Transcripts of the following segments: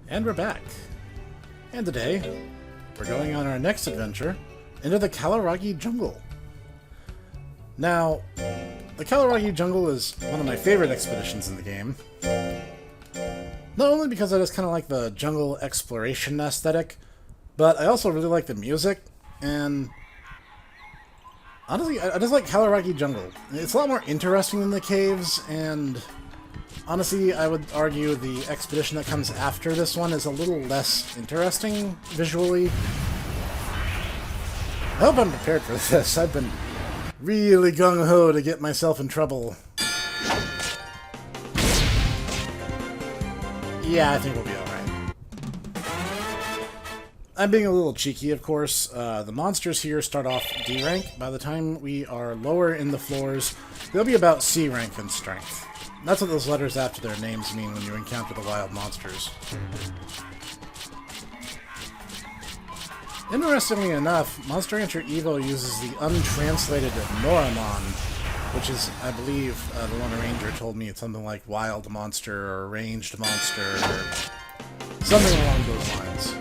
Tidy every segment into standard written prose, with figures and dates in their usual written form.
And we're back. And today, we're going on our next adventure into the Kalaragi Jungle. Now, the Kalaragi Jungle is one of my favorite expeditions in the game. Not only because I just kind of like the jungle exploration aesthetic, but I also really like the music, and honestly, I just like Kalaragi Jungle. It's a lot more interesting than the caves, and honestly, I would argue the expedition that comes after this one is a little less interesting visually. I hope I'm prepared for this. I've been really gung-ho to get myself in trouble. Yeah, I think we'll be alright. I'm being a little cheeky, of course. The monsters here start off D rank. By the time we are lower in the floors, they'll be about C rank in strength. That's what those letters after their names mean when you encounter the wild monsters. Interestingly enough, Monster Rancher Evo uses the untranslated Noramon, which is, I believe, the one ranger told me it's something like wild monster or ranged monster or something along those lines.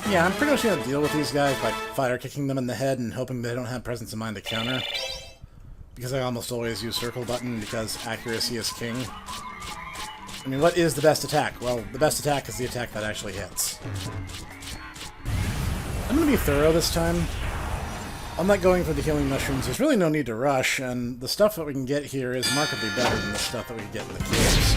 Yeah, I'm pretty much going to deal with these guys by fire kicking them in the head and hoping they don't have presence of mind to counter. Because I almost always use circle button because accuracy is king. I mean, what is the best attack? Well, the best attack is the attack that actually hits. I'm going to be thorough this time. I'm not going for the healing mushrooms. There's really no need to rush, and the stuff that we can get here is markedly better than the stuff that we get in the caves.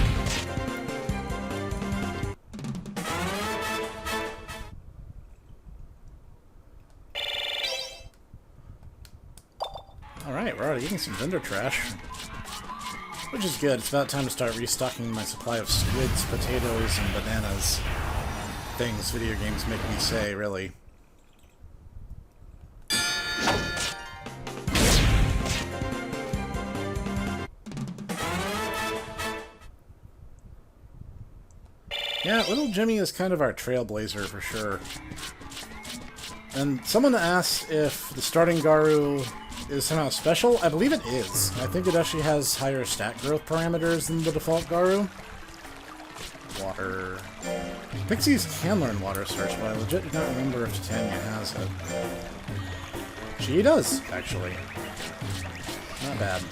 Alright, we're already eating some vendor trash. Which is good. It's about time to start restocking my supply of squids, potatoes, and bananas. Things video games make me say, really. Yeah, little Jimmy is kind of our trailblazer for sure. And someone asked if the starting Garu is somehow special. I believe it is. I think it actually has higher stat growth parameters than the default Garu. Water. Pixies can learn water search, but I legit do not remember if Titania has it. She does, actually. Not bad.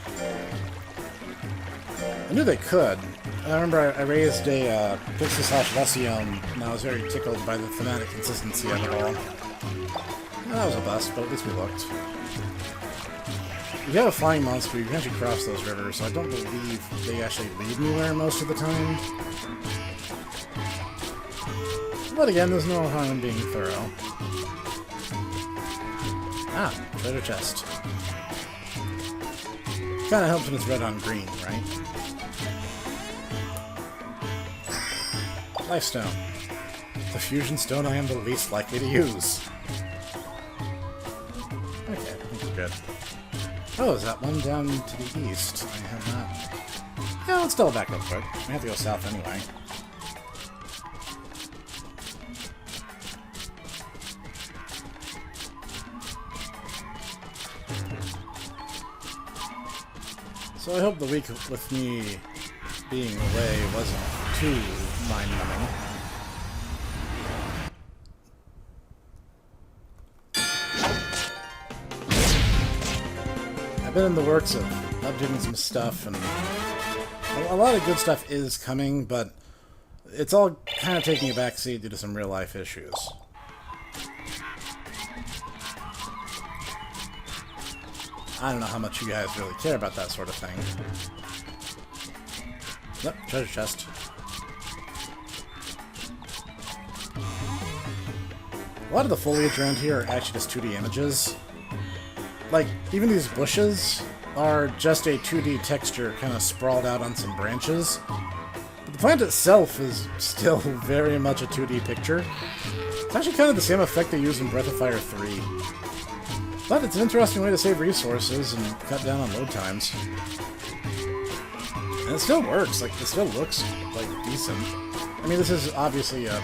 I knew they could. I remember I raised a Pixie/Vessione, and I was very tickled by the thematic consistency of it all. That was a bust, but at least we looked. If you have a flying monster, you can actually cross those rivers, so I don't believe they actually lead anywhere most of the time. But again, there's no harm in being thorough. Ah, treasure chest. Kinda helps when it's red on green, right? Life stone. The fusion stone I am the least likely to use. Okay, I think we're good. Oh, is that one down to the east? I have not... Yeah, let's double back real quick. We have to go south anyway. So I hope the week with me being away wasn't too mind-numbing. I've been in the works of updating some stuff, and a lot of good stuff is coming, but it's all kind of taking a backseat due to some real-life issues. I don't know how much you guys really care about that sort of thing. Yep, treasure chest. A lot of the foliage around here are actually just 2D images. Like, even these bushes are just a 2D texture kind of sprawled out on some branches. But the plant itself is still very much a 2D picture. It's actually kind of the same effect they use in Breath of Fire 3. But it's an interesting way to save resources and cut down on load times. And it still works, like, it still looks, like, decent. I mean, this is obviously a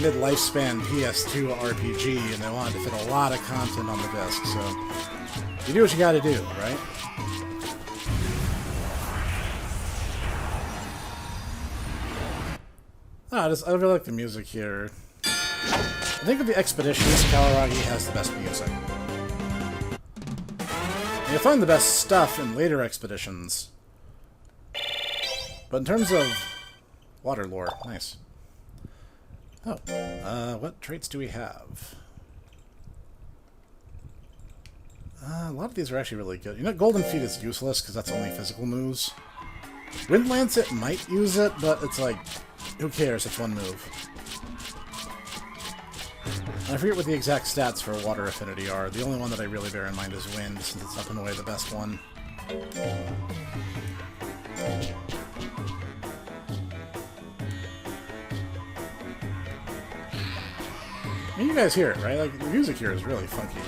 mid-lifespan PS2 RPG, and they wanted to fit a lot of content on the disc, so you do what you gotta do, right? I really like the music here. I think of the expeditions, Kalaragi has the best music. And you'll find the best stuff in later expeditions. But in terms of water lore, nice. Oh, what traits do we have? A lot of these are actually really good. You know, Golden Feet is useless because that's only physical moves. Wind Lancet might use it, but it's like, who cares? It's one move. And I forget what the exact stats for water affinity are. The only one that I really bear in mind is wind, since it's up and away the best one. I mean, you guys hear it, right? Like, the music here is really funky.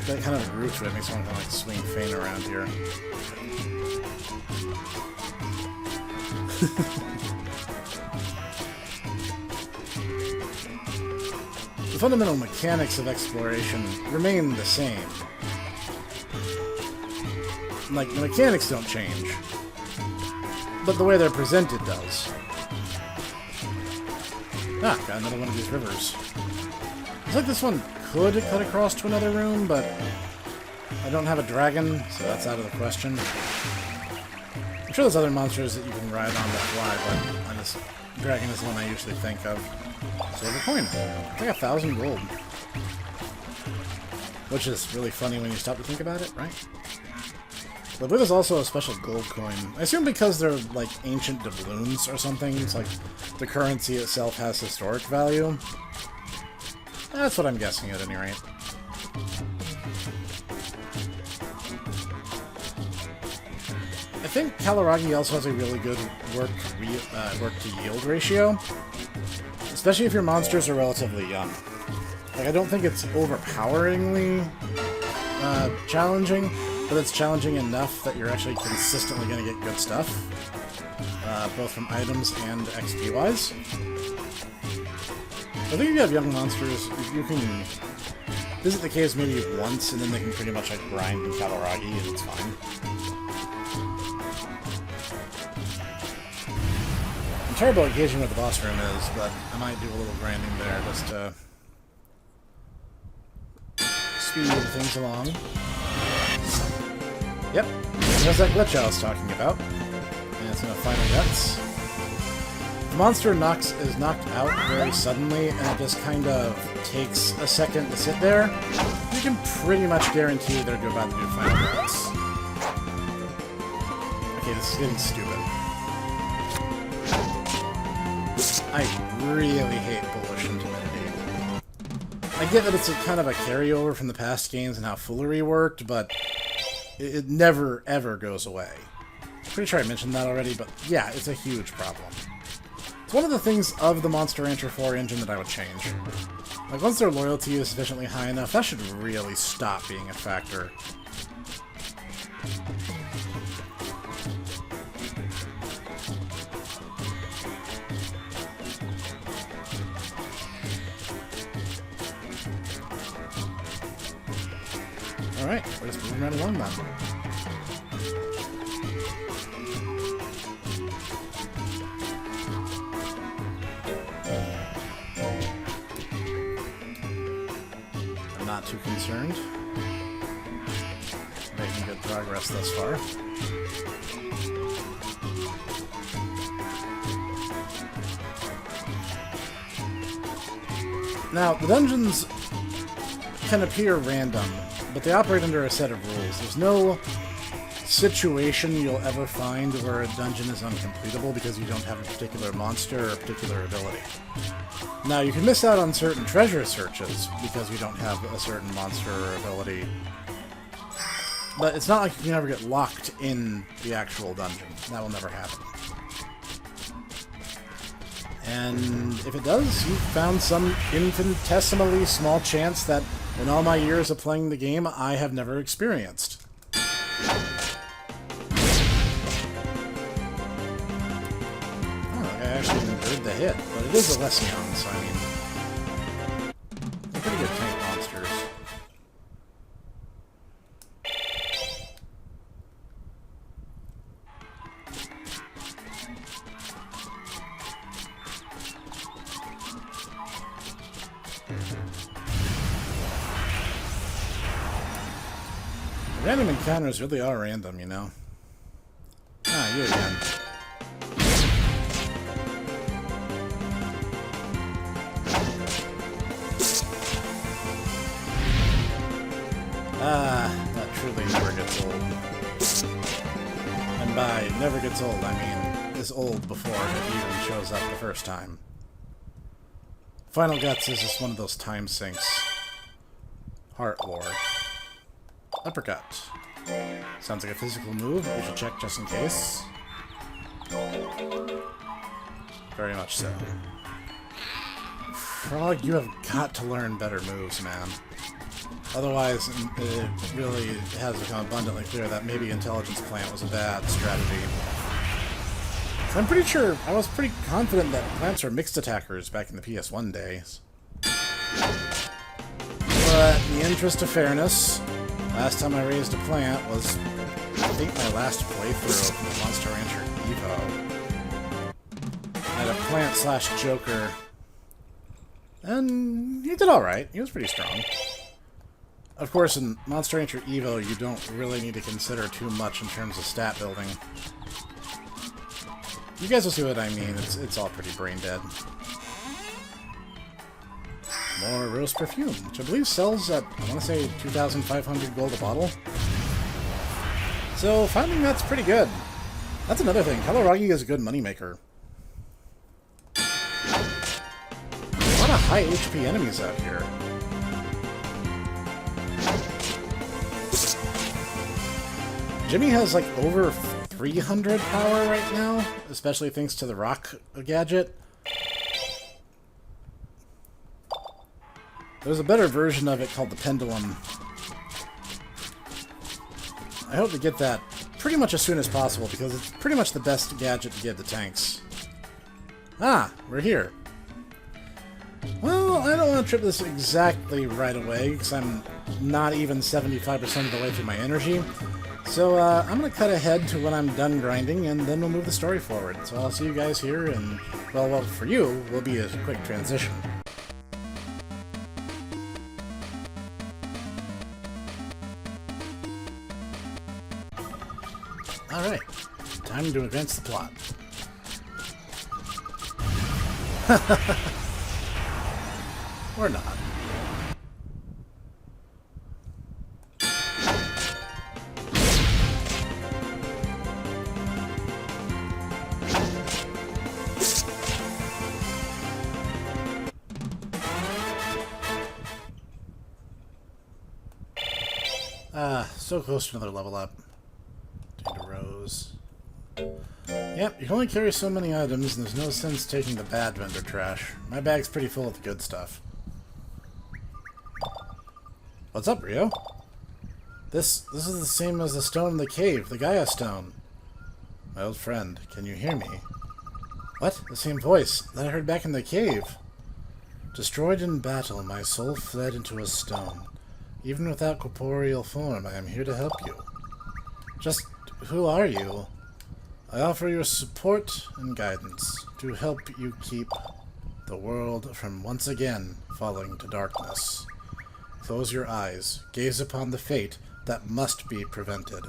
That kind of groove to it makes one kind of like swing faint around here. The fundamental mechanics of exploration remain the same. Like, the mechanics don't change, but the way they're presented does. Ah, got another one of these rivers. Looks like this one could cut across to another room, but I don't have a dragon, so that's out of the question. I'm sure there's other monsters that you can ride on that fly, but dragon is the one I usually think of. Silver coin. I think 1,000 gold. Which is really funny when you stop to think about it, right? But there's also a special gold coin. I assume because they're like ancient doubloons or something. It's like the currency itself has historic value. That's what I'm guessing at any rate. I think Kalaragi also has a really good work to yield ratio. Especially if your monsters are relatively young. Like, I don't think it's overpoweringly challenging, but it's challenging enough that you're actually consistently going to get good stuff. Both from items and XP-wise. I think if you have young monsters, you can visit the caves maybe once, and then they can pretty much like grind in Kalaragi, and it's fine. I'm terrible at gauging what the boss room is, but I might do a little grinding there just to speed things along. Yep, there's that glitch I was talking about. And it's gonna Final Guts. The monster is knocked out very suddenly, and it just kind of takes a second to sit there. You can pretty much guarantee they're about to do Final Guts. Okay, this is getting stupid. I really hate bullish intimidity. I get that it's a kind of a carryover from the past games and how foolery worked, but it never, ever goes away. Pretty sure I mentioned that already, but yeah, it's a huge problem. It's one of the things of the Monster Rancher 4 engine that I would change. Like, once their loyalty is sufficiently high enough, that should really stop being a factor. Alright, we're just moving right along then. I'm not too concerned. Making good progress thus far. Now, the dungeons can appear random, but they operate under a set of rules. There's no situation you'll ever find where a dungeon is uncompletable because you don't have a particular monster or a particular ability. Now, you can miss out on certain treasure searches because you don't have a certain monster or ability. But it's not like you can ever get locked in the actual dungeon. That will never happen. And if it does, you've found some infinitesimally small chance that in all my years of playing the game, I have never experienced. Oh, I actually endured the hit, but it is a Lession, so I mean, they're pretty good tank monsters. Random encounters really are random, you know? Ah, you again. Ah, that truly never gets old. And by never gets old, I mean is old before it even shows up the first time. Final Guts is just one of those time sinks. Heart Lore. Uppercut. Sounds like a physical move. We should check just in case. Very much so. Frog, you have got to learn better moves, man. Otherwise, it really has become abundantly clear that maybe Intelligence Plant was a bad strategy. I'm pretty sure, I was pretty confident that plants were mixed attackers back in the PS1 days. But in the interest of fairness, last time I raised a plant was, I think, my last playthrough of the Monster Rancher Evo. I had a plant/Joker, and he did alright. He was pretty strong. Of course, in Monster Rancher Evo, you don't really need to consider too much in terms of stat building. You guys will see what I mean. It's all pretty brain dead. More Rose Perfume, which I believe sells at, I want to say, 2,500 gold a bottle. So, finding that's pretty good. That's another thing. Kalaragi is a good moneymaker. A lot of high HP enemies out here. Jimmy has like over 300 power right now, especially thanks to the rock gadget. There's a better version of it called the Pendulum. I hope to get that pretty much as soon as possible because it's pretty much the best gadget to give to tanks. Ah, we're here. Well, I don't want to trip this exactly right away because I'm not even 75% of the way through my energy. So I'm going to cut ahead to when I'm done grinding, and then we'll move the story forward. So I'll see you guys here, and, well, for you, will be a quick transition. Alright, time to advance the plot. Or not. So close to another level up. Take a rose. Yep, you can only carry so many items, and there's no sense taking the bad vendor trash. My bag's pretty full of the good stuff. What's up, Rio? This is the same as the stone in the cave, the Gaia stone. My old friend, can you hear me? What? The same voice that I heard back in the cave. Destroyed in battle, my soul fled into a stone. Even without corporeal form, I am here to help you. Just who are you? I offer you support and guidance to help you keep the world from once again falling to darkness. Close your eyes. Gaze upon the fate that must be prevented.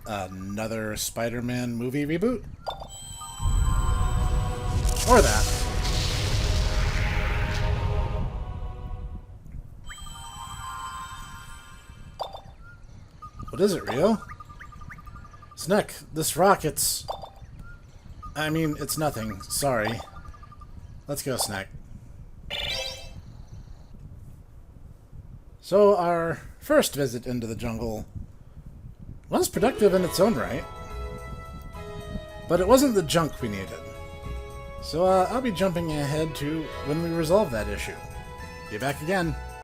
Another Spider-Man movie reboot? Or that. What is it, Rio? Snek, this rock, it's... I mean, it's nothing. Sorry. Let's go, Snek. So, our first visit into the jungle was productive in its own right. But it wasn't the junk we needed. So, I'll be jumping ahead to when we resolve that issue. Be back again.